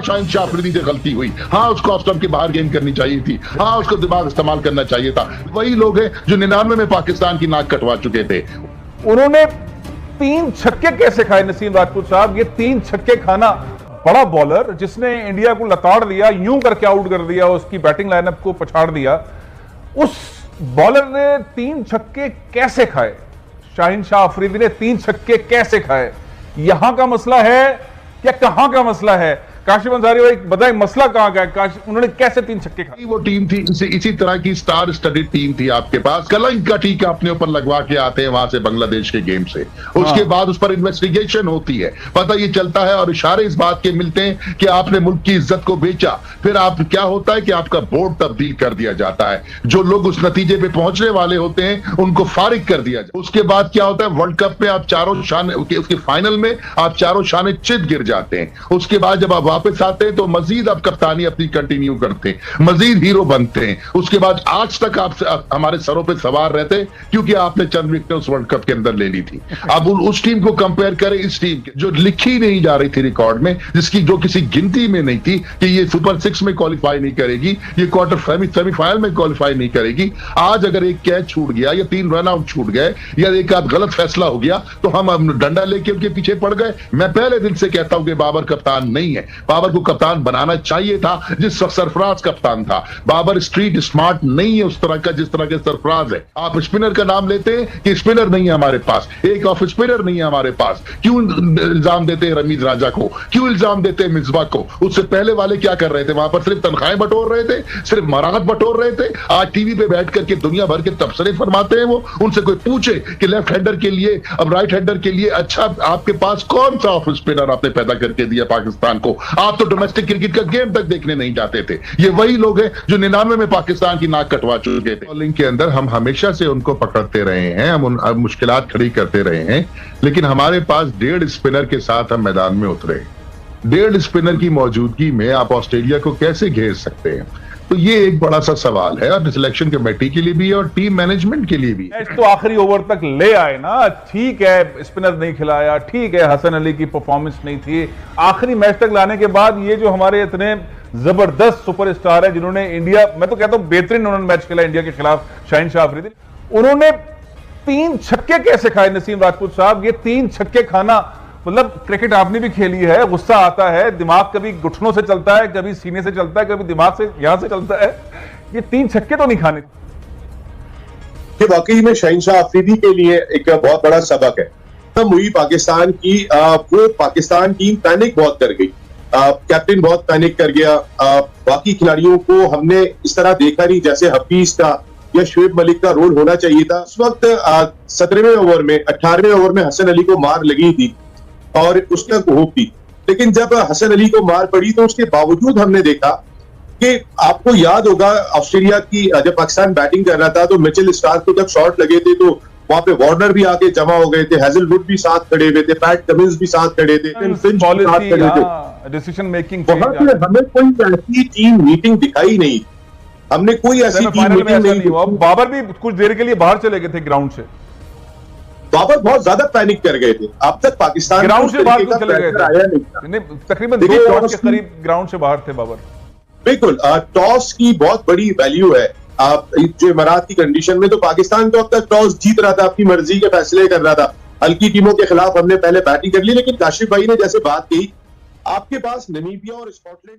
शाहिन शाह अफरीदी से गलती हुई, हाँ उसको ऑफ स्टंप की बाहर गेंद करनी चाहिए थी, हाँ उसको दिमाग इस्तेमाल करना चाहिए था। वही लोग हैं जो 99 में पाकिस्तान की नाक कटवा चुके थे। उन्होंने 3 छक्के कैसे खाए नसीम राजपूत साहब? ये 3 छक्के खाना, बड़ा बॉलर जिसने इंडिया को लताड़ दिया, यूं करके आउट कर दिया, उसकी बैटिंग लाइनअप को पछाड़ दिया, उस बॉलर ने 3 छक्के कैसे खाए? शाहिन शाह अफरीदी ने 3 छक्के कैसे खाए? यहां का मसला है या कहां का मसला है? काशिफ अंसारी भाई बताएं, मसला कहां का है? उन्होंने कैसे 3 छक्के खाए? वो टीम थी, इसी तरह की स्टार स्टडीड टीम थी आपके पास। कलंक का टीका अपने ऊपर लगवा के आते हैं वहां से बांग्लादेश के गेम से, उसके बाद उस पर इन्वेस्टिगेशन होती है, पता ये चलता है और इशारे इस बात के मिलते हैं कि आपने मुल्क की इज्जत को बेचा। फिर आप क्या होता है कि आपका बोर्ड तब्दील कर दिया जाता है, जो लोग उस नतीजे पे पहुंचने वाले होते हैं उनको फारिग कर दिया जाता है। उसके बाद क्या होता है, वर्ल्ड कप में आप चारों शान, उसके फाइनल में आप चारों शाने चित गिर जाते हैं। उसके बाद जब आप वापस आते हैं तो मजीद आप कप्तानी अपनी कंटिन्यू करते हैं, मजीद हीरो बनते हैं। उसके बाद आज तक आप हमारे सरों पे सवार रहते हैं क्योंकि आपने चंद विकेट उस वर्ल्ड कप के अंदर ले ली थी। अब उस टीम को कंपेयर करें इस टीम के, जो लिखी नहीं जा रही थी रिकॉर्ड में, जिसकी जो किसी गिनती में नहीं थी कि ये सुपर 6 में क्वालिफाई नहीं करेगी, ये क्वार्टर सेमीफाइनल में क्वालिफाई नहीं करेगी। आज अगर एक कैच छूट गया या 3 रन आउट छूट गए या एक आध गलत फैसला हो गया तो हम डंडा लेके उनके पीछे पड़ गए। मैं पहले दिन से कहता हूं कि बाबर कप्तान नहीं है, बाबर को कप्तान बनाना चाहिए था जिस वक्त सरफराज कप्तान था। बाबर स्ट्रीट स्मार्ट नहीं है उस तरह का जिस तरह के सरफराज है। आप स्पिनर का नाम लेते हैं कि स्पिनर नहीं है हमारे पास, एक ऑफ स्पिनर नहीं है हमारे पास। क्यों इल्जाम देते हैं रमीज राजा को, क्यों इल्जाम देते हैं मिसबा को? उससे पहले वाले क्या कर रहे थे? वहां पर सिर्फ तनख्वाहें बटोर रहे थे, सिर्फ मराहत बटोर रहे थे। आज टीवी पे बैठ करके दुनिया भर के तबसरे फरमाते हैं वो। उनसे कोई पूछे कि लेफ्ट हैंडर के लिए, अब राइट हैंडर के लिए अच्छा आपके पास कौन सा ऑफ स्पिनर आपने पैदा करके दिया पाकिस्तान को? आप तो डोमेस्टिक क्रिकेट का गेम तक देखने नहीं जाते थे। ये वही लोग हैं जो 99 में पाकिस्तान की नाक कटवा चुके थे। बॉलिंग के अंदर हम हमेशा से उनको पकड़ते रहे हैं, हम मुश्किलात खड़ी करते रहे हैं, लेकिन हमारे पास 1.5 स्पिनर के साथ हम मैदान में उतरे। 1.5 स्पिनर की मौजूदगी में आप ऑस्ट्रेलिया को कैसे घेर सकते हैं? तो ये एक बड़ा सा सवाल है और सिलेक्शन कमेटी के लिए भी और टीम मैनेजमेंट के लिए भी। तो आखिरी ओवर तक ले आए ना, ठीक है स्पिनर नहीं खिलाया, ठीक है हसन अली की परफॉर्मेंस नहीं थी, आखिरी मैच तक लाने के बाद ये जो हमारे इतने जबरदस्त सुपरस्टार है जिन्होंने इंडिया, मैं तो कहता हूं बेहतरीन उन्होंने मैच खेला इंडिया के खिलाफ, शाहिन शाह अफरीदी, उन्होंने 3 छक्के कैसे खाए नसीम राजपूत साहब? ये 3 छक्के खाना, मतलब क्रिकेट आपने भी खेली है, गुस्सा आता है, दिमाग कभी घुटनों से चलता है, कभी सीने से चलता है, कभी दिमाग से यहां से चलता है। ये 3 छक्के तो नहीं खाने। ये वाकई में शाहिन शाह अफरीदी के लिए एक बहुत बड़ा सबक है। तब हुई पाकिस्तान की, वो पाकिस्तान टीम पैनिक बहुत कर गई, कैप्टन बहुत पैनिक कर गया। बाकी खिलाड़ियों को हमने इस तरह देखा नहीं जैसे हफीज का या शुएब मलिक का रोल होना चाहिए था। उस वक्त 17वें ओवर में, 18वें ओवर में हसन अली को मार लगी थी और उसका होप थी, लेकिन जब हसन अली को मार पड़ी तो उसके बावजूद हमने देखा कि आपको याद होगा ऑस्ट्रेलिया की जब पाकिस्तान बैटिंग कर रहा था तो मिचेल स्टार्क को जब शॉट लगे थे तो वहां पे वार्नर भी आके जमा हो गए थे, हेजलवुड भी साथ खड़े हुए थे, पैट कमिंस भी साथ खड़े थे, डिसीजन मेकिंग। हमें कोई ऐसी टीम मीटिंग दिखाई नहीं, हमने कोई ऐसी टीम मीटिंग नहीं हुआ। बाबर भी कुछ देर के लिए बाहर चले गए थे ग्राउंड से, बाबर बहुत ज्यादा पैनिक कर गए थे। अब तक पाकिस्तान ग्राउंड से बाहर चले गए थे, तकरीबन 2 ओवर के करीब ग्राउंड से बाहर थे बाबर। बिल्कुल, टॉस की बहुत बड़ी वैल्यू है। आप जो इमारात की कंडीशन में, तो पाकिस्तान तो अब तक टॉस जीत रहा था, अपनी मर्जी के फैसले कर रहा था, हल्की टीमों के खिलाफ हमने पहले बैटिंग कर ली। लेकिन काशिफ भाई ने जैसे बात की, आपके पास नमीबिया और स्कॉटलैंड